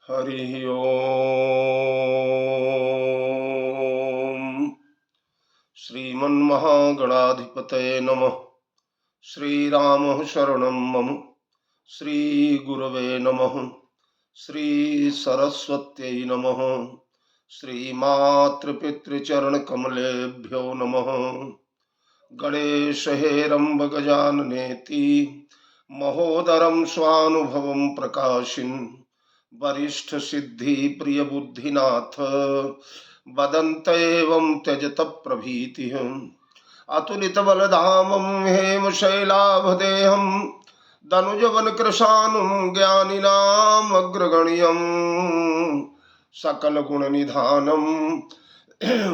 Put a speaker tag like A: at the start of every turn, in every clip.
A: हरिः ओम्। श्रीमन्महागणाधिपतये नमः। श्रीरामः शरणं मम। श्रीगुरवे नमः। श्रीसरस्वत्यै नमः। श्रीमातृपितृचरणकमलेभ्यो नमः। गणेश हेरम्ब गजाननेति महोदरं स्वानुभवं प्रकाशिन् वरिष्ठ सिद्धि प्रिय बुद्धिनाथ वदन्त एवं त्यजत प्रभीति अतुलित बलधामं हेम शैलाभदेहं दनुजवन कृशानुं ज्ञानिनाम अग्रगण्यं सकल गुण निधानं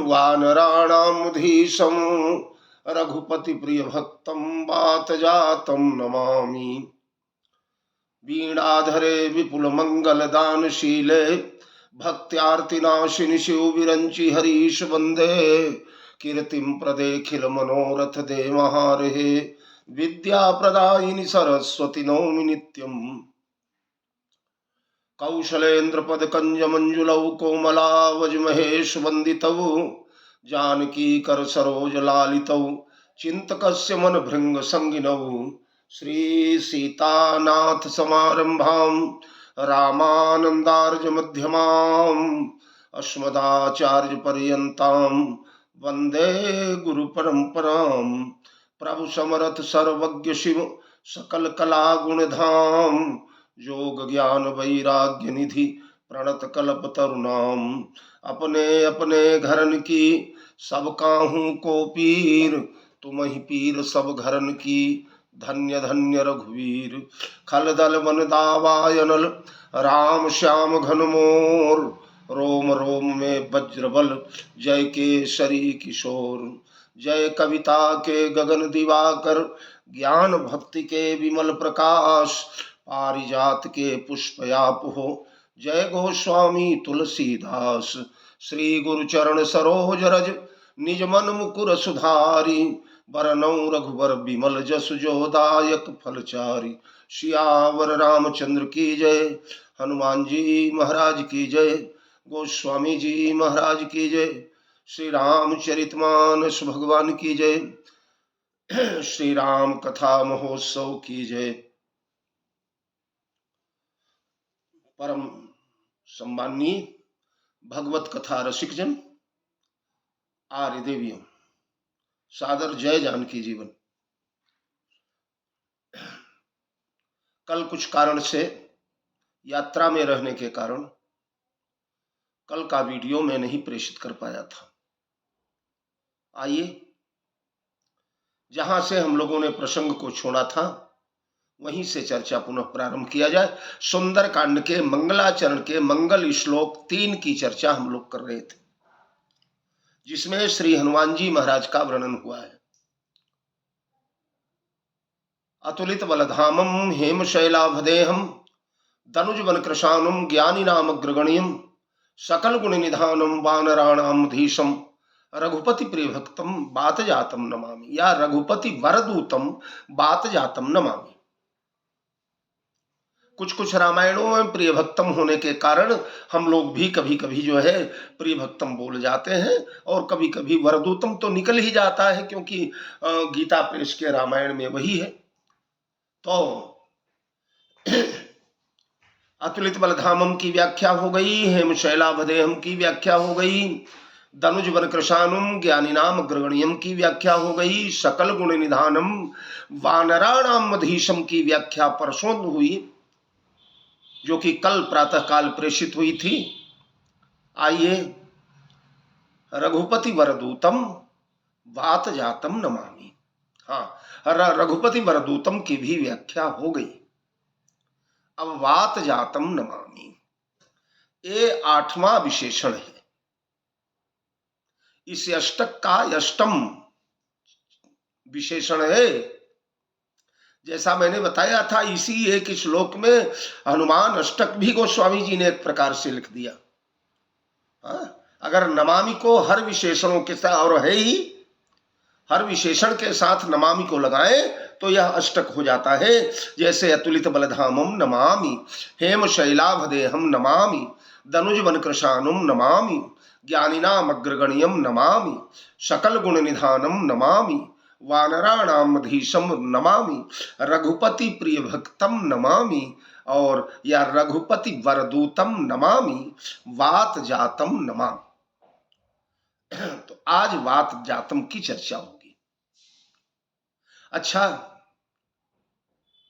A: वानराणामुधीशं रघुपति प्रिय भक्तं वात जातं नमामि। वीणाधरे विपुल मंगल दानशीले भक्त्यार्तिनाशिनि शिव विरंचि हरीश वंदे कीर्तिं प्रदेखिल मनोरथ दे महारहे विद्या प्रदायिनि सरस्वती नौमि नित्यम्। कौशलेन्द्र पद कंज मंजुलौ कोमलावज महेश वंदितौ जानकी कर सरोज लालितौ चिंतकस्य मन भृंग संगिनौ श्री सीतानाथ समारंभां रामानंदार्य मध्यमां अस्मदाचार्य पर्यन्तां वंदे गुरु परंपरां। प्रभु समरथ सर्वज्ञ शिव सकल कला गुणधाम योग ज्ञान वैराग्य निधि प्रणत कल्प तरुणाम। अपने अपने घरन की सब काहू को पीर तुम ही पीर सब घरन की धन्य धन्य रघुवीर। खल दल बन दावायनल राम श्याम घन मोर रोम रोम में वज्रबल जय केसरी किशोर। जय कविता के गगन दिवाकर ज्ञान भक्ति के विमल प्रकाश पारिजात के पुष्पयाप हो जय गोस्वामी तुलसीदास। श्री गुरु चरण सरोज रज निज मन मुकुर सुधारी बरनौ रघुबर बिमल जस जोदायक फलचारी। सियावर रामचंद्र की जय हनुमान जी महाराज की जय गोस्वामी जी महाराज की जय श्री रामचरितमानस भगवान की जय श्री राम कथा महोत्सव की जय। परम सम्माननीय भगवत कथा रसिक जन आर्य देवियों, सादर जय जानकी जीवन। कल कुछ कारण से यात्रा में रहने के कारण कल का वीडियो मैं नहीं प्रेषित कर पाया था। आइए जहां से हम लोगों ने प्रसंग को छोड़ा था वहीं से चर्चा पुनः प्रारंभ किया जाए। सुंदर कांड के मंगलाचरण के मंगल श्लोक 3 की चर्चा हम लोग कर रहे थे, जिसमें श्री हनुमान जी महाराज का वर्णन हुआ है। अतुलित बलधामं हेम शैलाभदेहं दनुज वन कृशानुम ज्ञानी नाम अग्रगण्यम सकल गुण निधानम वानराणाम धीशम रघुपति प्रिय भक्तम बात जातम नमामि, या रघुपति वरदूतम बात जातम नमामि। कुछ कुछ रामायणों में प्रिय भक्तम होने के कारण हम लोग भी कभी कभी जो है प्रिय भक्तम बोल जाते हैं, और कभी कभी वरदूतम तो निकल ही जाता है, क्योंकि गीता प्रेस के रामायण में वही है। तो अतुलित बलधामम की व्याख्या हो गई, हेम शैलाभदेहम की व्याख्या हो गई, दनुज वन कृशानुम ज्ञानिनाम अग्रगण्यम की व्याख्या हो गई, सकल गुण निधानम वानराणाम मधीशम की व्याख्या परसों हुई, जो कि कल प्रातः काल प्रेषित हुई थी। आइए रघुपति वरदूतम वात जातम नमामि, हाँ रघुपति वरदूतम की भी व्याख्या हो गई। अब वात जातम नमामि ये 8वां विशेषण है। इस अष्टक का अष्टम विशेषण है। जैसा मैंने बताया था, इसी एक श्लोक में हनुमान अष्टक भी गोस्वामी जी ने एक प्रकार से लिख दिया। अगर नमामि को हर विशेषणों के साथ और है ही, हर विशेषण के साथ नमामि को लगाएं तो यह अष्टक हो जाता है। जैसे अतुलित बलधामम नमामि, हेम शैलाभदेहम नमामि, दनुज वनकृशानुम नमामि, ज्ञानिनाम अग्रगण्यम नमामि, सकल गुण निधानम नमामि, वानराणाम अधीशम नमामि, रघुपति प्रिय भक्तम नमामि, और या रघुपति वरदूतम नमामि, वात जातम नमामि। तो आज वात जातम की चर्चा होगी। अच्छा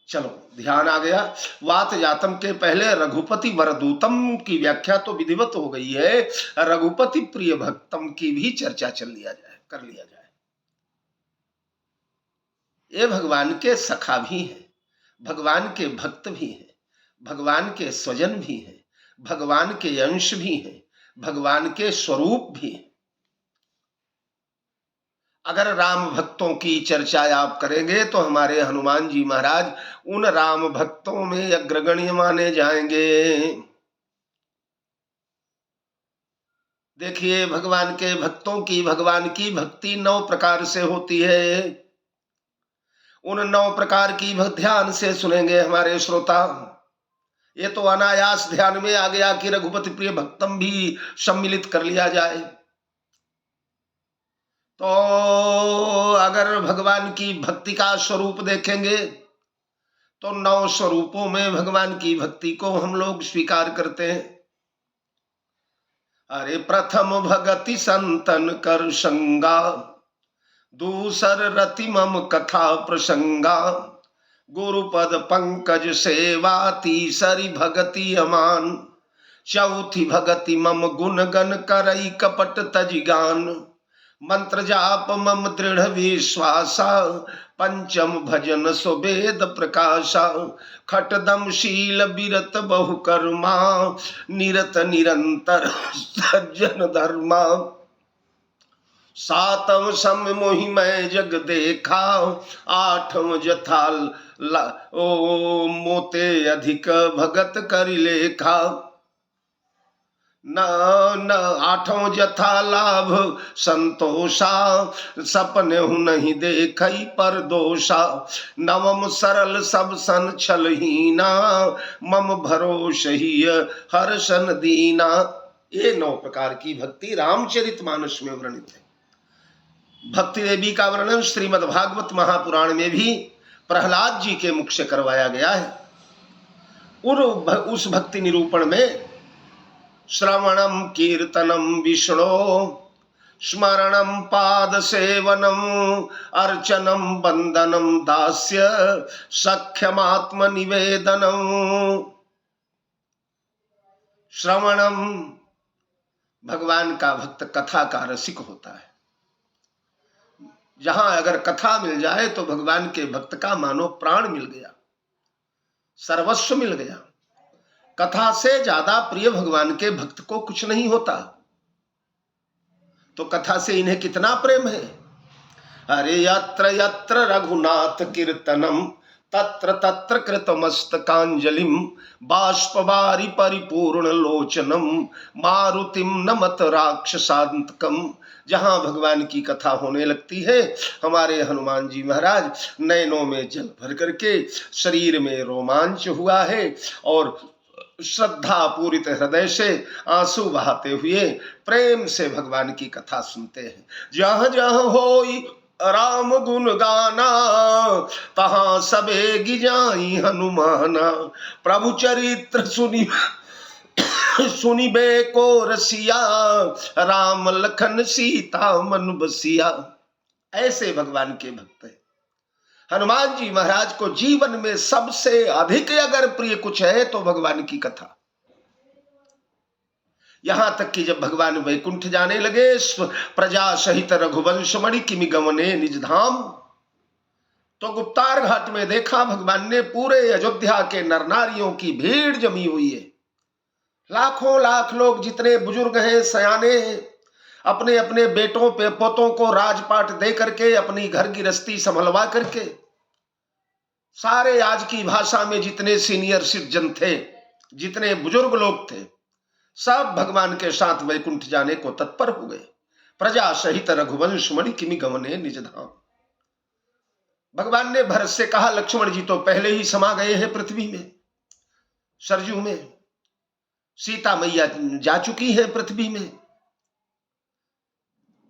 A: चलो, ध्यान आ गया। वात जातम के पहले रघुपति वरदूतम की व्याख्या तो विधिवत हो गई है, रघुपति प्रिय भक्तम की भी चर्चा कर लिया जाए। ये भगवान के सखा भी हैं, भगवान के भक्त भी हैं, भगवान के स्वजन भी हैं, भगवान के अंश भी हैं, भगवान के स्वरूप भी हैं। अगर राम भक्तों की चर्चा आप करेंगे तो हमारे हनुमान जी महाराज उन राम भक्तों में अग्रगण्य माने जाएंगे। देखिए, भगवान के भक्तों की भगवान की भक्ति 9 प्रकार से होती है। उन 9 प्रकार की ध्यान से सुनेंगे हमारे श्रोता। ये तो अनायास ध्यान में आ गया कि रघुपति प्रिय भक्तम भी सम्मिलित कर लिया जाए। तो अगर भगवान की भक्ति का स्वरूप देखेंगे तो 9 स्वरूपों में भगवान की भक्ति को हम लोग स्वीकार करते हैं। अरे प्रथम भगति संतन कर संगा, दूसर रति मम कथा प्रसंगा, गुरुपद पंकज सेवा, तीसरी भगति अमान, चौथी भगति मम गुण गण करई कपट तजिगान, मंत्र जाप मम दृढ़ विश्वासा, पंचम भजन सुवेद प्रकाशा, खटदम शील बिरत बहुकर्मा, निरत निरंतर सज्जन धर्मा, सातम सम मोहि मैं जग देखा, आठम जथाल मोते अधिक भगत करि लेखा, न आठों जथा लाभ संतोषा, सपने हूँ नहीं देखई पर दोषा, नवम सरल सब सन छलहीना, मम भरोस ही हर्षन दीना। ये 9 प्रकार की भक्ति रामचरितमानस में वर्णित है। भक्ति देवी का वर्णन श्रीमद् भागवत महापुराण में भी प्रहलाद जी के मुख से करवाया गया है। उस भक्ति निरूपण में श्रवणम कीर्तनम विष्णो, स्मरणम पाद सेवनम, अर्चनम बंदनम दास्य, सख्यमात्म निवेदनम। श्रवणम, भगवान का भक्त कथा का रसिक होता है। जहां अगर कथा मिल जाए तो भगवान के भक्त का मानो प्राण मिल गया, सर्वस्व मिल गया। कथा से ज्यादा प्रिय भगवान के भक्त को कुछ नहीं होता। तो कथा से इन्हें कितना प्रेम है। अरे यत्र यत्र रघुनाथ कीर्तनम, तत्र तत्र कृतमस्तकांजलिम, बाष्पवारि परिपूर्ण लोचनम, मारुतिम नमत राक्षसांतकम। जहां भगवान की कथा होने लगती है, हमारे हनुमान जी महाराज नैनों में जल भर करके शरीर में रोमांच हुआ है और श्रद्धा पूरित हृदय से आंसू बहाते हुए प्रेम से भगवान की कथा सुनते हैं। जहां जहां होई राम गुण गाना, तहां सबे गिजाई हनुमाना। प्रभु चरित्र सुनिबे को रसिया, राम लखन सीता मन बसिया। ऐसे भगवान के भक्त हैं। हनुमान जी महाराज को जीवन में सबसे अधिक अगर प्रिय कुछ है तो भगवान की कथा। यहां तक कि जब भगवान वैकुंठ जाने लगे, प्रजा सहित रघुवंश मणि किमि गमने निज धाम, तो गुप्तार घाट में देखा भगवान ने पूरे अयोध्या के नर नारियों की भीड़ जमी हुई है। लाखों लाख लोग, जितने बुजुर्ग हैं, सयाने हैं, अपने अपने बेटों पे पोतों को राजपाट दे करके अपनी घर गृहस्थी संभलवा करके, सारे आज की भाषा में जितने सीनियर सिटीजन थे, जितने बुजुर्ग लोग थे, सब भगवान के साथ वैकुंठ जाने को तत्पर हो गए। प्रजा सहित रघुवंश मणि किमि गमने निज धाम। भगवान ने भरत से कहा, लक्ष्मण जी तो पहले ही समा गए हैं पृथ्वी में, सरजू में। सीता मैया जा चुकी है पृथ्वी में,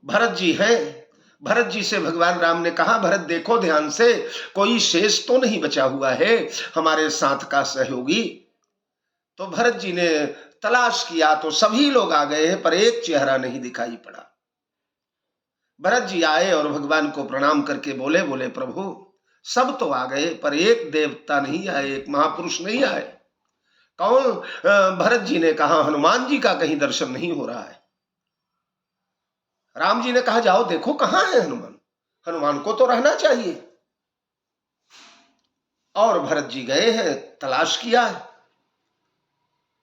A: भरत जी हैं। भरत जी से भगवान राम ने कहा, भरत देखो ध्यान से, कोई शेष तो नहीं बचा हुआ है हमारे साथ का सहयोगी। तो भरत जी ने तलाश किया तो सभी लोग आ गए हैं, पर एक चेहरा नहीं दिखाई पड़ा। भरत जी आए और भगवान को प्रणाम करके बोले, बोले प्रभु सब तो आ गए, पर एक देवता नहीं आए, एक महापुरुष नहीं आए। कौन? भरत जी ने कहा, हनुमान जी का कहीं दर्शन नहीं हो रहा है। राम जी ने कहा, जाओ देखो कहां है हनुमान, हनुमान को तो रहना चाहिए। और भरत जी गए हैं, तलाश किया है।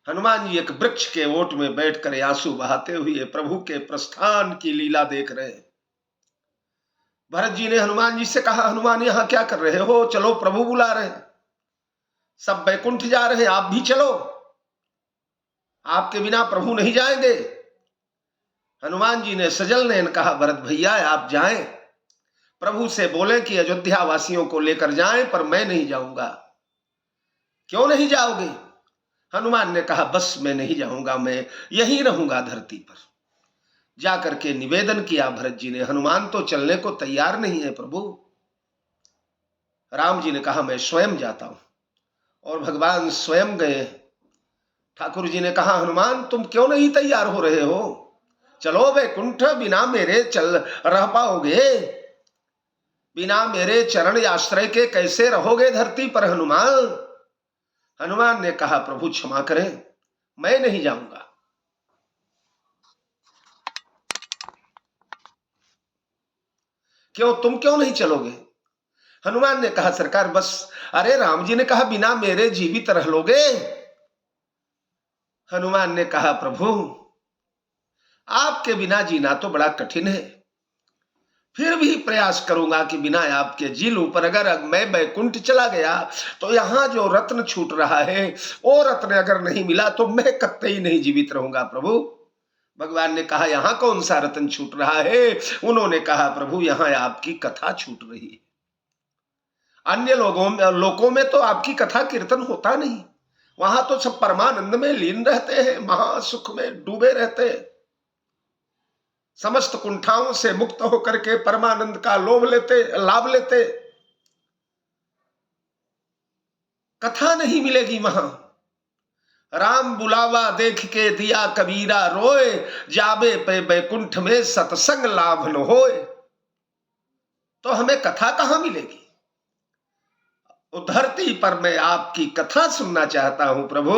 A: हनुमान जी एक वृक्ष के ओट में बैठकर आंसू बहाते हुए प्रभु के प्रस्थान की लीला देख रहे हैं। भरत जी ने हनुमान जी से कहा, हनुमान यहां क्या कर रहे हो? चलो प्रभु बुला रहे हैं, सब बैकुंठ जा रहे हैं, आप भी चलो, आपके बिना प्रभु नहीं जाएंगे। हनुमान जी ने सजल नयन कहा, भरत भैया आप जाएं, प्रभु से बोले कि अयोध्या वासियों को लेकर जाएं, पर मैं नहीं जाऊंगा। क्यों नहीं जाओगे? हनुमान ने कहा, बस मैं नहीं जाऊंगा, मैं यहीं रहूंगा धरती पर। जाकर के निवेदन किया भरत जी ने, हनुमान तो चलने को तैयार नहीं है प्रभु। राम जी ने कहा, मैं स्वयं जाता हूं, और भगवान स्वयं गए। ठाकुर जी ने कहा, हनुमान तुम क्यों नहीं तैयार हो रहे हो? चलो वैकुंठ, बिना मेरे चल रह पाओगे? बिना मेरे चरण आश्रय के कैसे रहोगे धरती पर हनुमान? हनुमान ने कहा, प्रभु क्षमा करें, मैं नहीं जाऊंगा। क्यों, तुम क्यों नहीं चलोगे? हनुमान ने कहा, सरकार बस, अरे राम जी ने कहा बिना मेरे जीवित रह लोगे? हनुमान ने कहा, प्रभु आपके बिना जीना तो बड़ा कठिन है, फिर भी प्रयास करूंगा कि बिना आपके जी लूं, पर अगर मैं बैकुंठ चला गया तो यहां जो रत्न छूट रहा है वो रत्न अगर नहीं मिला तो मैं कतई नहीं जीवित रहूंगा प्रभु। भगवान ने कहा, यहां कौन सा रत्न छूट रहा है? उन्होंने कहा, प्रभु यहां आपकी कथा छूट रही है, अन्य लोकों में तो आपकी कथा कीर्तन होता नहीं, वहां तो सब परमानंद में लीन रहते हैं, महासुख में डूबे रहते हैं, समस्त कुंठाओं से मुक्त होकर के परमानंद का लाभ लेते। कथा नहीं मिलेगी वहां। राम बुलावा देख के दिया कबीरा रोए, जाबे पे बैकुंठ में सत्संग लाभ न होए। तो हमें कथा कहां मिलेगी? धरती पर मैं आपकी कथा सुनना चाहता हूं प्रभु।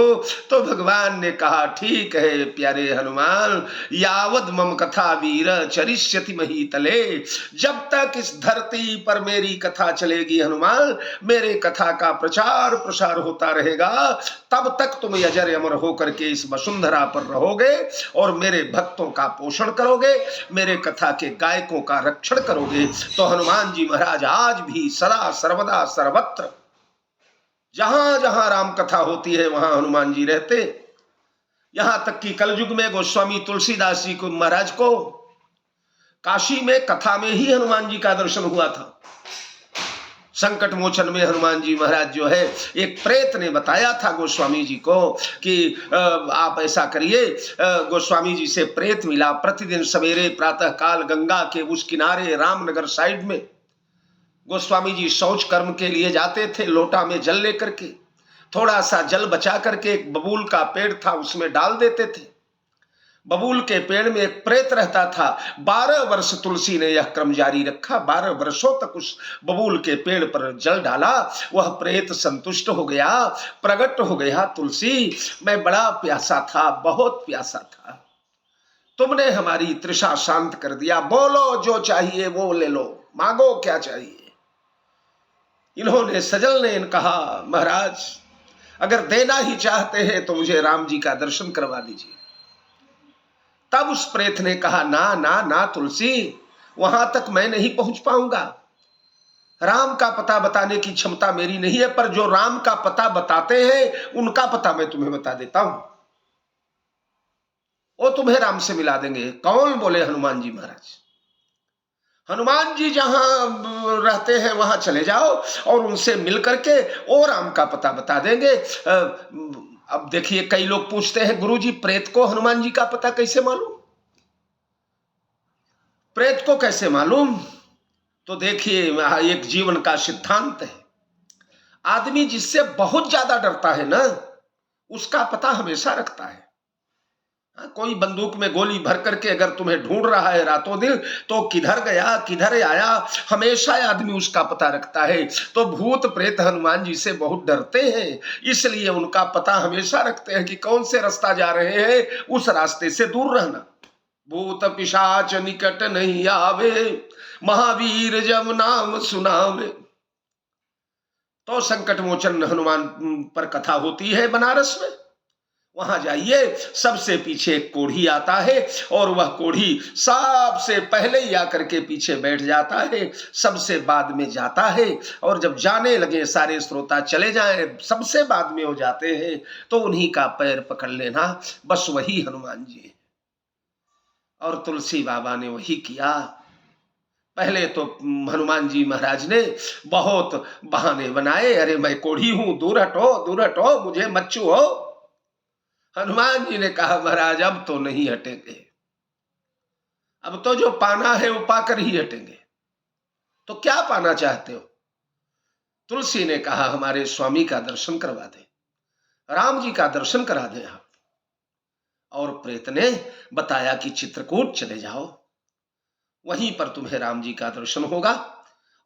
A: तो भगवान ने कहा, ठीक है प्यारे हनुमान, यावद मम कथा वीर चरिष्यति महीतले, जब तक इस धरती पर मेरी कथा चलेगी हनुमान, मेरे कथा का प्रचार प्रसार होता रहेगा, तब तक तुम अजर अमर होकर के इस वसुंधरा पर रहोगे और मेरे भक्तों का पोषण करोगे, मेरे कथा के गायकों का रक्षण करोगे। तो हनुमान जी महाराज आज भी सदा सर्वदा सर्वत्र जहां जहां राम कथा होती है वहां हनुमान जी रहते। यहां तक कि कलयुग में गोस्वामी तुलसीदास जी को महाराज को काशी में कथा में ही हनुमान जी का दर्शन हुआ था। संकट मोचन में हनुमान जी महाराज जो है, एक प्रेत ने बताया था गोस्वामी जी को कि आप ऐसा करिए, गोस्वामी जी से प्रेत मिला, प्रतिदिन सवेरे प्रातः काल गंगा के उस किनारे रामनगर साइड में गोस्वामी जी शौच कर्म के लिए जाते थे, लोटा में जल लेकर के, थोड़ा सा जल बचा करके एक बबूल का पेड़ था उसमें डाल देते थे। बबूल के पेड़ में एक प्रेत रहता था। 12 वर्ष तुलसी ने यह क्रम जारी रखा, 12 वर्षों तक उस बबूल के पेड़ पर जल डाला। वह प्रेत संतुष्ट हो गया, प्रकट हो गया, तुलसी मैं बड़ा प्यासा था, बहुत प्यासा था, तुमने हमारी तृषा शांत कर दिया, बोलो जो चाहिए वो ले लो, मांगो क्या चाहिए। इन्होंने सजल ने कहा, महाराज अगर देना ही चाहते हैं तो मुझे राम जी का दर्शन करवा दीजिए। तब उस प्रेत ने कहा, ना ना ना तुलसी, वहां तक मैं नहीं पहुंच पाऊंगा, राम का पता बताने की क्षमता मेरी नहीं है, पर जो राम का पता बताते हैं उनका पता मैं तुम्हें बता देता हूं। वो तुम्हें राम से मिला देंगे। कौन? बोले हनुमान जी महाराज। हनुमान जी जहां रहते हैं वहां चले जाओ और उनसे मिल करके वो राम का पता बता देंगे। अब देखिए, कई लोग पूछते हैं, गुरु जी प्रेत को हनुमान जी का पता कैसे मालूम? प्रेत को कैसे मालूम? तो देखिए, एक जीवन का सिद्धांत है, आदमी जिससे बहुत ज्यादा डरता है ना, उसका पता हमेशा रखता है। कोई बंदूक में गोली भर करके अगर तुम्हें ढूंढ रहा है रातों दिन, तो किधर गया किधर आया, हमेशा आदमी उसका पता रखता है। तो भूत प्रेत हनुमान जी से बहुत डरते हैं, इसलिए उनका पता हमेशा रखते हैं कि कौन से रास्ता जा रहे हैं, उस रास्ते से दूर रहना। भूत पिशाच निकट नहीं आवे, महावीर जब नाम सुनावे। तो संकट मोचन हनुमान पर कथा होती है बनारस में, वहां जाइए। सबसे पीछे एक कोढ़ी आता है और वह कोढ़ी सबसे पहले ही आकर के पीछे बैठ जाता है, सबसे बाद में जाता है। और जब जाने लगे, सारे श्रोता चले जाएं, सबसे बाद में हो जाते हैं, तो उन्हीं का पैर पकड़ लेना, बस वही हनुमान जी। और तुलसी बाबा ने वही किया। पहले तो हनुमान जी महाराज ने बहुत बहाने बनाए, अरे मैं कोढ़ी हूं, दूर हटो, मुझे मत छुओ। हनुमान जी ने कहा, महाराज अब तो नहीं हटेंगे, अब तो जो पाना है वो पाकर ही हटेंगे। तो क्या पाना चाहते हो? तुलसी ने कहा, हमारे स्वामी का दर्शन करवा दे, राम जी का दर्शन करा दे आप। और प्रेत ने बताया कि चित्रकूट चले जाओ, वहीं पर तुम्हें राम जी का दर्शन होगा।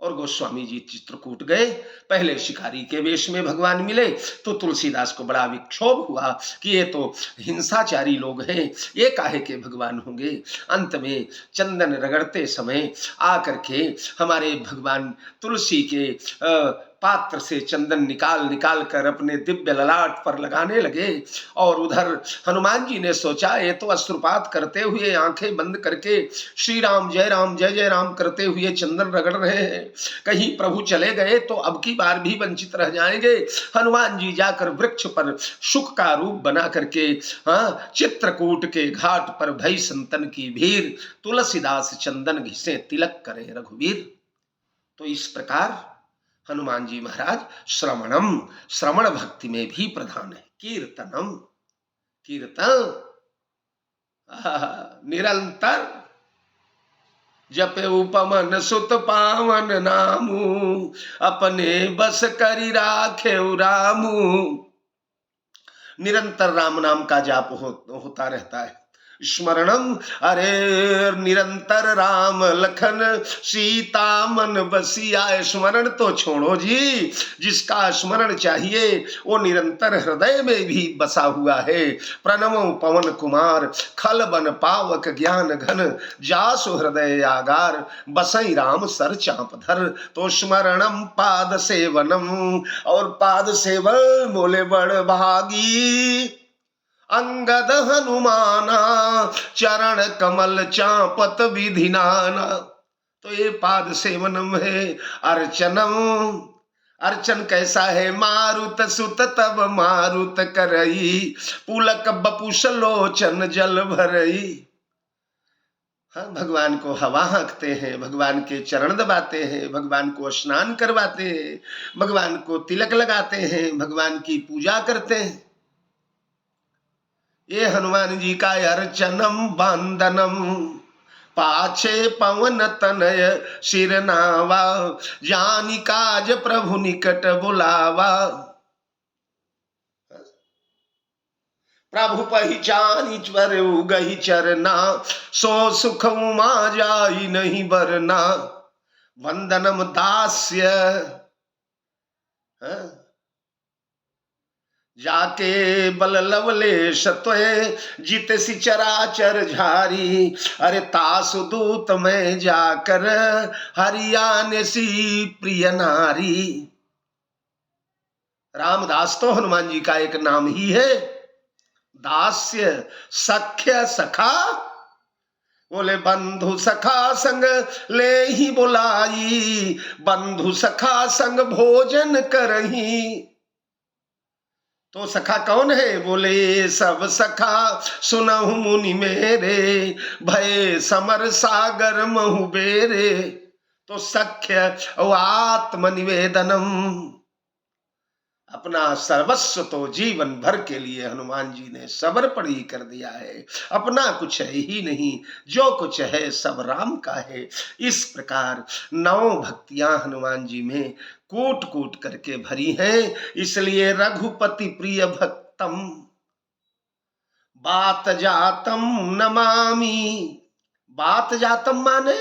A: और गोस्वामी जी चित्रकूट गए। पहले शिकारी के वेश में भगवान मिले, तो तुलसीदास को बड़ा विक्षोभ हुआ कि ये तो हिंसाचारी लोग हैं, ये काहे के भगवान होंगे। अंत में चंदन रगड़ते समय आकर के हमारे भगवान तुलसी के पात्र से चंदन निकाल निकाल कर अपने दिव्य ललाट पर लगाने लगे। और उधर हनुमान जी ने सोचा, ये तो अश्रुपात करते हुए आंखें बंद करके श्री राम जय जय राम करते हुए चंदन रगड़ रहे हैं, कहीं प्रभु चले गए तो अब की बार भी वंचित रह जाएंगे। हनुमान जी जाकर वृक्ष पर शुक का रूप बना करके चित्रकूट के घाट पर भई संतन की भीड़, तुलसीदास चंदन घिसे तिलक करे रघुवीर। तो इस प्रकार हनुमान जी महाराज श्रवण भक्ति में भी प्रधान है। कीर्तन निरंतर जपे उपमन सुत पावन नामू, अपने बस करी राखे रामू। निरंतर राम नाम का जाप होता रहता है, स्मरणम, अरे निरंतर राम लखन सीता मन बसिया। स्मरण तो छोड़ो जी, जिसका स्मरण चाहिए वो निरंतर हृदय में भी बसा हुआ है। प्रणमो पवन कुमार खल बन पावक ज्ञान घन, जासु हृदय आगार बसई राम सर चाप धर। तो स्मरणम पाद सेवनम, और पाद सेवन बोले बड़ भागी, अंगद हनुमाना चरण कमल चापत विधिनाना। तो ये पाद सेवनम है, अर्चनम। अर्चन कैसा है? मारुत सुत तब मारुत करई, पुलक बपुष लोचन जल भरई। भगवान को हवा हाँकते हैं, भगवान के चरण दबाते हैं, भगवान को स्नान करवाते हैं, भगवान को तिलक लगाते हैं, भगवान की पूजा करते हैं। ये हनुमान जी का अर्चनम बंदनम, पाछे पवन तनय सिरनावा, जानी काज प्रभु निकट बुलावा। प्रभु पहचानी च्वर गही चरना, सो सुख उमा जाई नहीं बरना। वंदनम दास्य, जाके बल लवलेश त्वय जित सी चराचर झारी। अरे तासु दूत में जाकर हरियाने सी प्रिय नारी। रामदास तो हनुमान जी का एक नाम ही है। दास्य सख्य सखा, बोले बंधु सखा संग ले ही बुलाई, बंधु सखा संग भोजन करही। तो सखा कौन है? बोले सब सखा सुनहु मुनि मेरे, भय समर सागर महु बेरे। तो सख्य और आत्मनिवेदनम, अपना सर्वस्व तो जीवन भर के लिए हनुमान जी ने समर्पण ही कर दिया है। अपना कुछ है ही नहीं, जो कुछ है सब राम का है। इस प्रकार 9 भक्तियां हनुमान जी में कूट कूट करके भरी हैं। इसलिए रघुपति प्रिय भक्तम बात जातम नमामि। बात जातम माने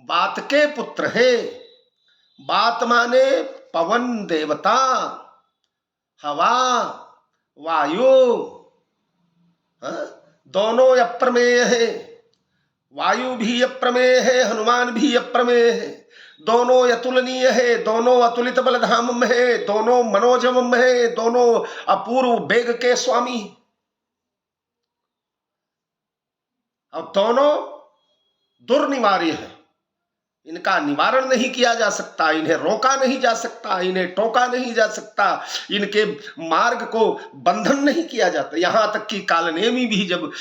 A: बात के पुत्र है। बात माने पवन देवता, हवा, वायु, दोनों अप्रमेय है। वायु भी अप्रमेय है, हनुमान भी अप्रमेय है। दोनों अतुलनीय है, दोनों अतुलित बलधाम है, दोनों मनोजम है, दोनों अपूर्व वेग के स्वामी, और दोनों दुर्निवार्य है। इनका निवारण नहीं किया जा सकता, इन्हें रोका नहीं जा सकता, इन्हें टोका नहीं जा सकता, इनके मार्ग को बंधन नहीं किया जाता। यहां तक कि कालनेमी भी जब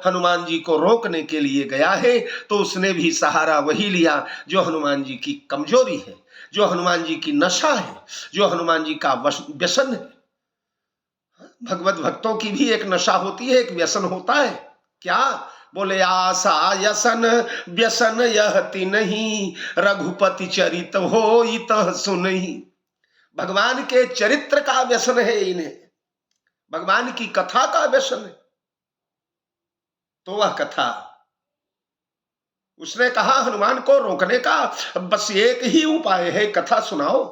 A: हनुमान जी को रोकने के लिए गया है तो उसने भी सहारा वही लिया जो हनुमान जी की कमजोरी है, जो हनुमान जी की नशा है, जो हनुमान जी का व्यसन है। भगवत भक्तों की भी एक नशा होती है, एक व्यसन होता है। क्या? बोले आशा यसन व्यसन यहति नहीं, रघुपति चरित हो इत सुनहि। भगवान के चरित्र का व्यसन है इन्हें, भगवान की कथा का व्यसन है। तो वह कथा, उसने कहा हनुमान को रोकने का बस एक ही उपाय है, कथा सुनाओ,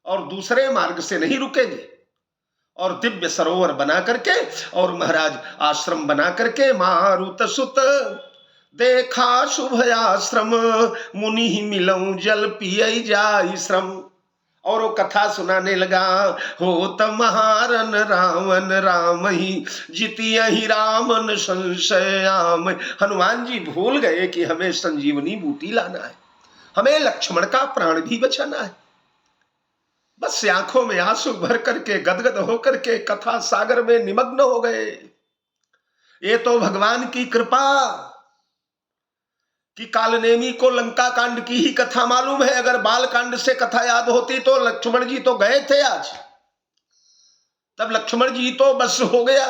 A: और दूसरे मार्ग से नहीं रुकेंगे। और दिव्य सरोवर बना करके और महाराज आश्रम बना करके मारुत सुत देखा शुभ आश्रम, मुनि ही मिलऊं जल पिय जाई श्रम। और वो कथा सुनाने लगा, होत महारन रावण राम ही जितियहि रामन संशयाम। हनुमान जी भूल गए कि हमें संजीवनी बूटी लाना है, हमें लक्ष्मण का प्राण भी बचाना है। बस आंखों में आंसू भर करके गदगद होकर के कथा सागर में निमग्न हो गए। ये तो भगवान की कृपा कि कालनेमी को लंका कांड की ही कथा मालूम है। अगर बाल कांड से कथा याद होती तो लक्ष्मण जी तो गए थे आज, तब लक्ष्मण जी तो बस हो गया,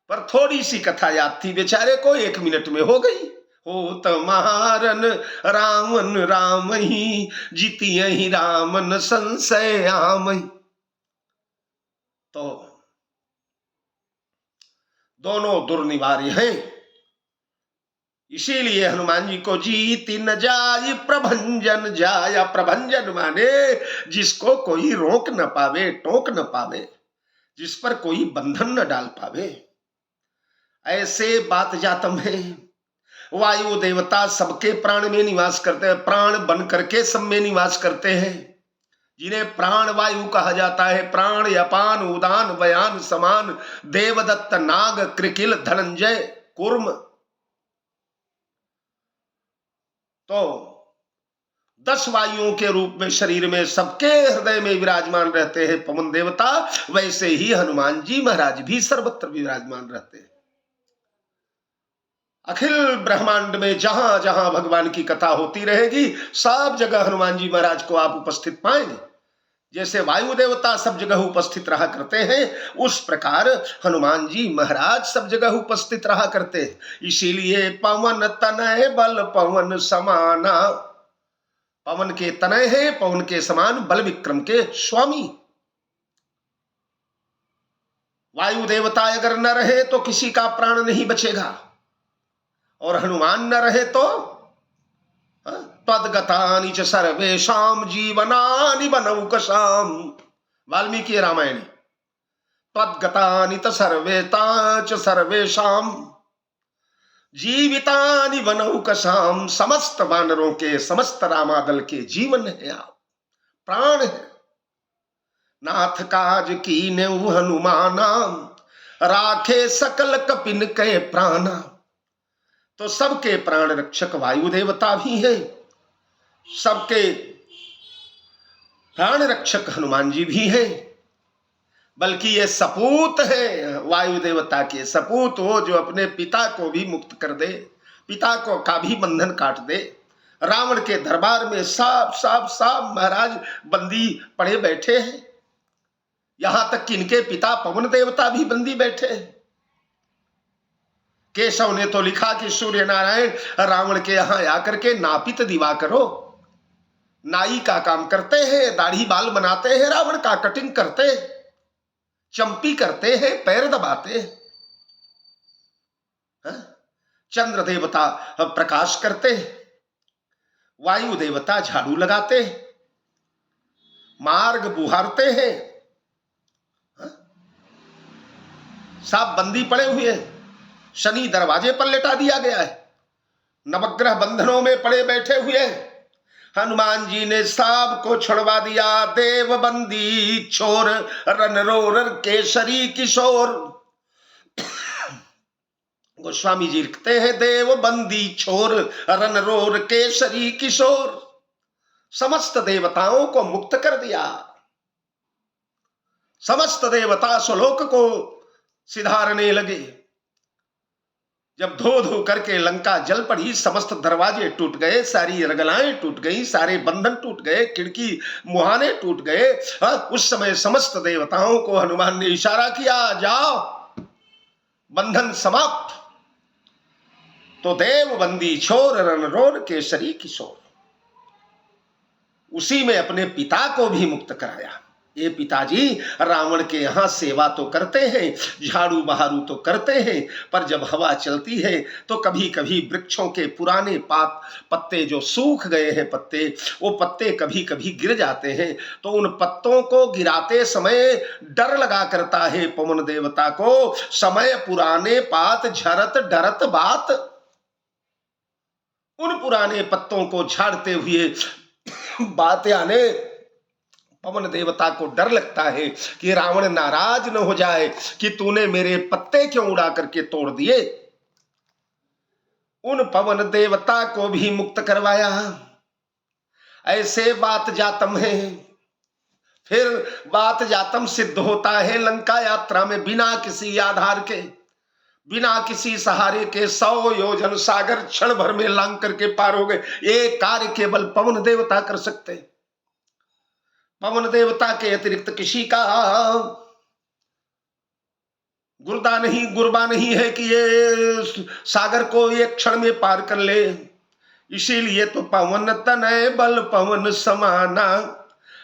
A: पर थोड़ी सी कथा याद थी बेचारे को, 1 मिनट में हो गई। होत महारन रावण राम ही जितियहि रामन संशयामहि। तो दोनों दुर्निवार्य हैं। इसीलिए हनुमान जी को जीति न जाय प्रभंजन जाय। प्रभंजन माने जिसको कोई रोक न पावे, टोक न पावे, जिस पर कोई बंधन न डाल पावे, ऐसे बात जातम है। वायु देवता सबके प्राण में निवास करते हैं, प्राण बन करके सब में निवास करते हैं, जिन्हें प्राण वायु कहा जाता है। प्राण अपान उदान बयान समान, देवदत्त नाग कृकिल धनंजय कुर्म। तो 10 वायुओं के रूप में शरीर में सबके हृदय में विराजमान रहते हैं पवन देवता। वैसे ही हनुमान जी महाराज भी सर्वत्र विराजमान रहते हैं। अखिल ब्रह्मांड में जहां जहां भगवान की कथा होती रहेगी, सब जगह हनुमान जी महाराज को आप उपस्थित पाएंगे। जैसे वायु देवता सब जगह उपस्थित रहा करते हैं, उस प्रकार हनुमान जी महाराज सब जगह उपस्थित रहा करते हैं। इसीलिए पवन तनय बल पवन समाना, पवन के तनय है, पवन के समान, बल विक्रम के स्वामी। वायु देवता अगर न रहे तो किसी का प्राण नहीं बचेगा, और हनुमान न रहे तो तद्गतानि च सर्वेषां जीवनानि बनौकसाम। वाल्मीकि रामायण। तद्गतानि च सर्वेषां जीवितानि बनौकसाम। समस्त वानरों के, समस्त रामादल के जीवन है आप, प्राण है। नाथ काज कीन्हु हनुमाना, राखे सकल कपिन के प्राणा। तो सबके प्राण रक्षक वायु देवता भी है, सबके प्राण रक्षक हनुमान जी भी हैं। बल्कि ये सपूत है वायु देवता के। सपूत हो जो अपने पिता को भी मुक्त कर दे, पिता को का भी बंधन काट दे। रावण के दरबार में सब महाराज बंदी पड़े बैठे हैं, यहां तक कि इनके पिता पवन देवता भी बंदी बैठे हैं। केशव ने तो लिखा कि सूर्य नारायण रावण के यहां आकर के नापित दिवा करो, नाई का काम करते हैं, दाढ़ी बाल बनाते हैं, रावण का कटिंग करते हैं, चंपी करते हैं, पैर दबाते हैं। चंद्र देवता प्रकाश करते हैं, वायु देवता झाड़ू लगाते हैं, मार्ग बुहारते हैं। सब बंदी पड़े हुए हैं, शनि दरवाजे पर लेटा दिया गया है, नवग्रह बंधनों में पड़े बैठे हुए हैं। हनुमान जी ने सब को छुड़वा दिया। देव बंदी छोर रन रोर केसरी किशोर। गोस्वामी जी लिखते हैं देव बंदी छोर रन रोर केसरी किशोर। समस्त देवताओं को मुक्त कर दिया। समस्त देवता स्वलोक को सिधारने लगे। जब धो धो करके लंका जल पड़ी, समस्त दरवाजे टूट गए, सारी रगलाएं टूट गई, सारे बंधन टूट गए, खिड़की मुहाने टूट गए। उस समय समस्त देवताओं को हनुमान ने इशारा किया, जाओ बंधन समाप्त। तो देव बंदी छोर रन रोर केसरी किशोर, उसी में अपने पिता को भी मुक्त कराया। ये पिताजी रावण के यहां सेवा तो करते हैं, झाड़ू बहारू तो करते हैं, पर जब हवा चलती है तो कभी कभी वृक्षों के पुराने पत्ते जो सूख गए हैं पत्ते, वो पत्ते कभी कभी गिर जाते हैं। तो उन पत्तों को गिराते समय डर लगा करता है पवन देवता को। समय पुराने पात झरत डरत बात। उन पुराने पत्तों को झाड़ते हुए बात आने पवन देवता को डर लगता है कि रावण नाराज न हो जाए कि तूने मेरे पत्ते क्यों उड़ा करके तोड़ दिए। उन पवन देवता को भी मुक्त करवाया। ऐसे बात जातम है। फिर बात जातम सिद्ध होता है लंका यात्रा में, बिना किसी आधार के, बिना किसी सहारे के 100 योजन सागर क्षण भर में लांग करके पार हो गए। ये कार्य केवल पवन देवता कर सकते। पवन देवता के अतिरिक्त किसी का गुरबा नहीं है कि ये सागर को एक क्षण में पार कर ले। इसीलिए तो पवन तनय बल पवन समाना,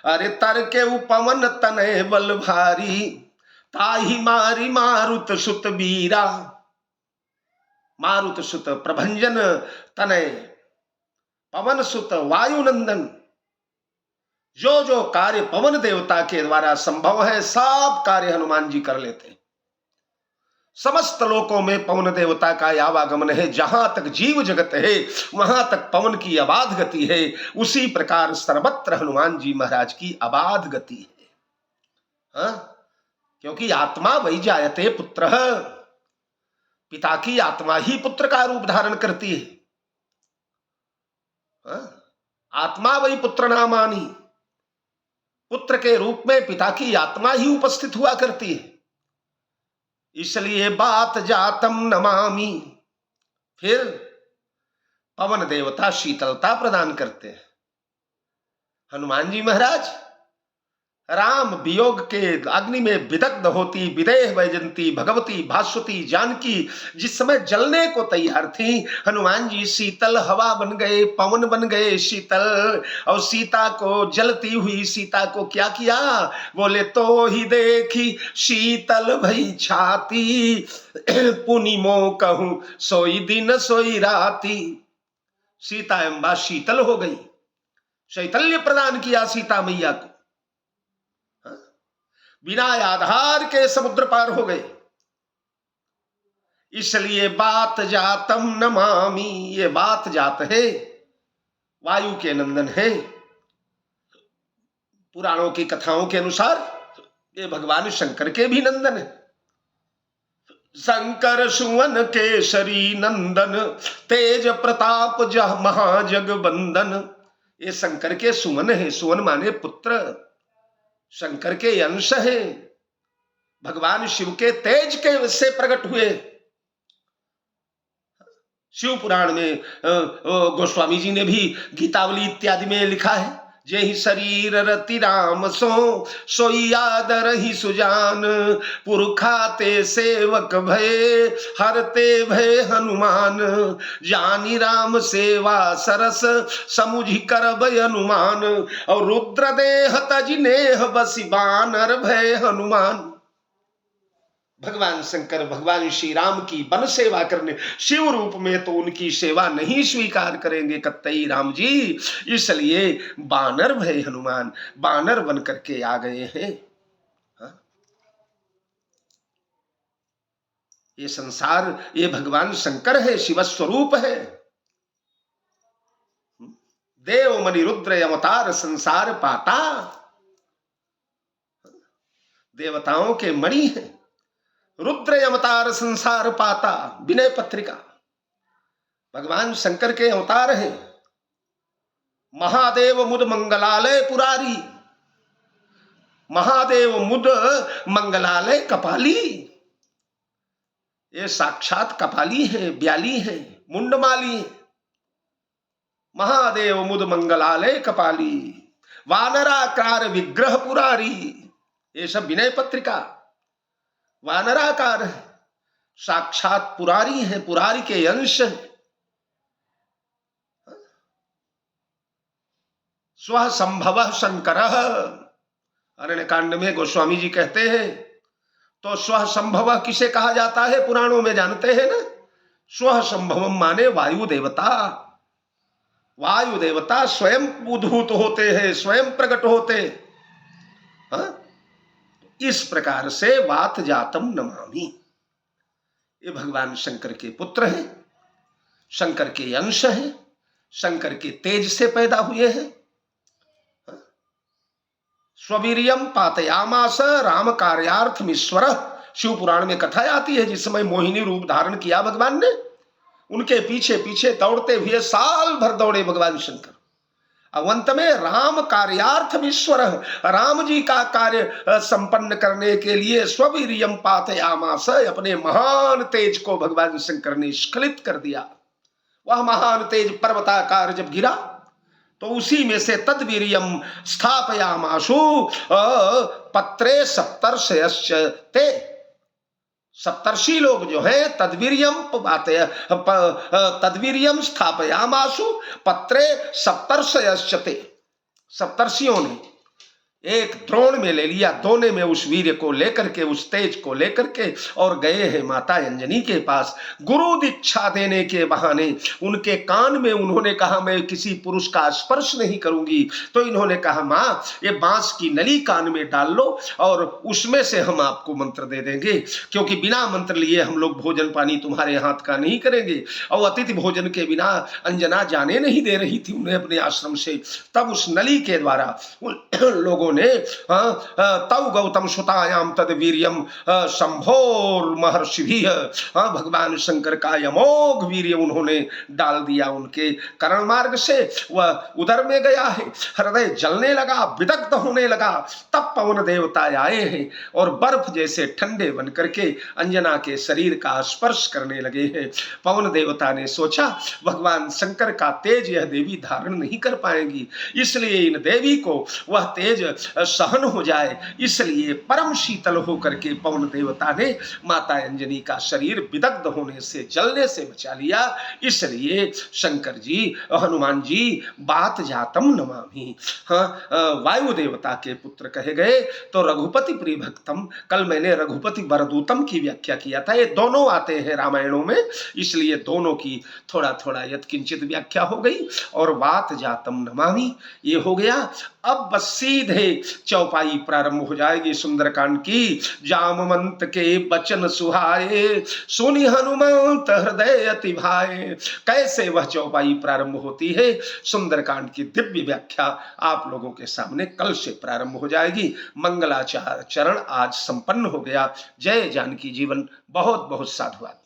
A: अरे तर के वो पवन तनय बल भारी, ताही मारी मारुत सुत बीरा। मारुत सुत प्रभंजन तनय पवन सुत वायुनंदन। जो जो कार्य पवन देवता के द्वारा संभव है, सब कार्य हनुमान जी कर लेते हैं। समस्त लोकों में पवन देवता का आवागमन है। जहां तक जीव जगत है वहां तक पवन की अबाध गति है। उसी प्रकार सर्वत्र हनुमान जी महाराज की अबाध गति है। क्योंकि आत्मा वही जायते पुत्र, पिता की आत्मा ही पुत्र का रूप धारण करती है। आत्मा वही पुत्र नामानी, पुत्र के रूप में पिता की आत्मा ही उपस्थित हुआ करती है। इसलिए बात जातम नमामि। फिर पवन देवता शीतलता प्रदान करते हैं। हनुमान जी महाराज राम वियोग के अग्नि में विदग्ध होती, विदेह वैजंती भगवती भास्वती जानकी जिस समय जलने को तैयार थी, हनुमान जी शीतल हवा बन गए, पवन बन गए शीतल। और सीता को जलती हुई सीता को क्या किया, बोले तो ही देखी शीतल भई छाती, पुनिमो कहूं सोई दिन सोई राती। सीता अम्बा शीतल हो गई, शैतल्य प्रदान किया सीता मैया को। बिना आधार के समुद्र पार हो गए। इसलिए बात जातम नमामि। ये बात जात है, वायु के नंदन है। पुराणों की कथाओं के अनुसार ये भगवान शंकर के भी नंदन है। शंकर सुवन केसरी नंदन, तेज प्रताप जह महाजग बंदन। ये शंकर के सुमन है। सुवन माने पुत्र, शंकर के अंश है। भगवान शिव के तेज के से प्रकट हुए। शिव पुराण में गोस्वामी जी ने भी गीतावली इत्यादि में लिखा है, जेहि शरीर रति राम सोई आदर ही सुजान, पुरखा ते सेवक भय हरते भय हनुमान, जानी राम सेवा सरस समुझि करबय हनुमान, और रुद्र देह तजि नेह बसि बानर भय हनुमान। भगवान शंकर भगवान श्री राम की वन सेवा करने, शिव रूप में तो उनकी सेवा नहीं स्वीकार करेंगे कतई राम जी, इसलिए बानर भय हनुमान, बानर बन करके आ गए हैं। हाँ? ये संसार, ये भगवान शंकर है, शिव स्वरूप है। देव मणि रुद्र अवतार संसार पाता, देवताओं के मणि है, रुद्र अवतार संसार पाता। विनय पत्रिका, भगवान शंकर के अवतार हैं। महादेव मुद मंगलालय पुरारी, महादेव मुद मंगलालय कपाली, ये साक्षात कपाली है, ब्याली है, मुंडमाली है। महादेव मुद मंगलालय कपाली, वानराकार विग्रह पुरारी, ये सब विनय पत्रिका। वानराकार है, साक्षात पुरारी है, पुरारी के अंश है। स्व संभव शंकर, अरण्य कांड में गोस्वामी जी कहते हैं, तो स्व संभव किसे कहा जाता है पुराणों में जानते हैं ना? स्व संभव माने वायु देवता। वायु देवता स्वयं उद्भूत होते हैं, स्वयं प्रकट होते। हाँ? इस प्रकार से वात जातम नमामि, ये भगवान शंकर के पुत्र हैं, शंकर के अंश हैं, शंकर के तेज से पैदा हुए हैं। स्ववीर्यम पातयामास राम कार्यार्थमीश्वर, शिव पुराण में कथा आती है, जिस समय मोहिनी रूप धारण किया भगवान ने, उनके पीछे पीछे दौड़ते हुए साल भर दौड़े भगवान शंकर। अंत में राम कार्यार्थमीश्वर, राम जी का कार्य संपन्न करने के लिए स्ववीर्यम पातयामास, अपने महान तेज को भगवान शंकर ने स्खलित कर दिया। वह महान तेज पर्वताकार जब गिरा तो उसी में से तद्वीर्यम स्थापयामासु पत्रे सप्तर्षयश्च ते, सप्तर्षि लोग जो है तद्वीर्यम स्थापयामासु पत्रे सप्तर्षयश्च ते, सप्तर्षियों ने एक द्रोण में ले लिया, दोने में उस वीर्य को लेकर के, उस तेज को लेकर के, और गए हैं माता अंजनी के पास। गुरु दीक्षा देने के बहाने उनके कान में उन्होंने कहा मैं किसी पुरुष का स्पर्श नहीं करूंगी, तो इन्होंने कहा माँ ये बांस की नली कान में डाल लो और उसमें से हम आपको मंत्र दे देंगे, क्योंकि बिना मंत्र लिए हम लोग भोजन पानी तुम्हारे हाथ का नहीं करेंगे। और अतिथि भोजन के बिना अंजना जाने नहीं दे रही थी उन्हें अपने आश्रम से। तब उस नली के द्वारा उन लोगों ने तव गौतम सुतायाम तद वीर्यम शंभोर महर्षि भी, भगवान शंकर का अमोघ वीर्य उन्होंने डाल दिया उनके कर्ण मार्ग से। वह उदर में गया है, हृदय जलने लगा, विदग्ध होने लगा। तब पवन देवता आए हैं और बर्फ जैसे ठंडे बन करके अंजना के शरीर का स्पर्श करने लगे हैं। पवन देवता ने सोचा भगवान शंकर का तेज यह देवी धारण नहीं कर पाएंगी, इसलिए इन देवी को वह तेज सहन हो जाए, इसलिए परम शीतल होकर के पवन देवता ने माता अंजनी का शरीर विदग्ध होने से, जलने से बचा लिया। इसलिए शंकर जी, हनुमान जी बात जातम नमामि, वायु देवता के पुत्र कहे गए। तो रघुपति प्रिय भक्तम, कल मैंने रघुपति वरदूतम की व्याख्या किया था, ये दोनों आते हैं रामायणों में, इसलिए दोनों की थोड़ा थोड़ा यत्किंचित व्याख्या हो गई। और वात जातम नमामि ये हो गया। अब बस सीधे चौपाई प्रारंभ हो जाएगी सुंदरकांड की। जामवंत के बचन सुहाए, सुनि हनुमंत हृदय अति भाए। कैसे वह चौपाई प्रारंभ होती है, सुंदरकांड की दिव्य व्याख्या आप लोगों के सामने कल से प्रारंभ हो जाएगी। मंगलाचरण आज संपन्न हो गया। जय जानकी जीवन। बहुत बहुत साधुवाद।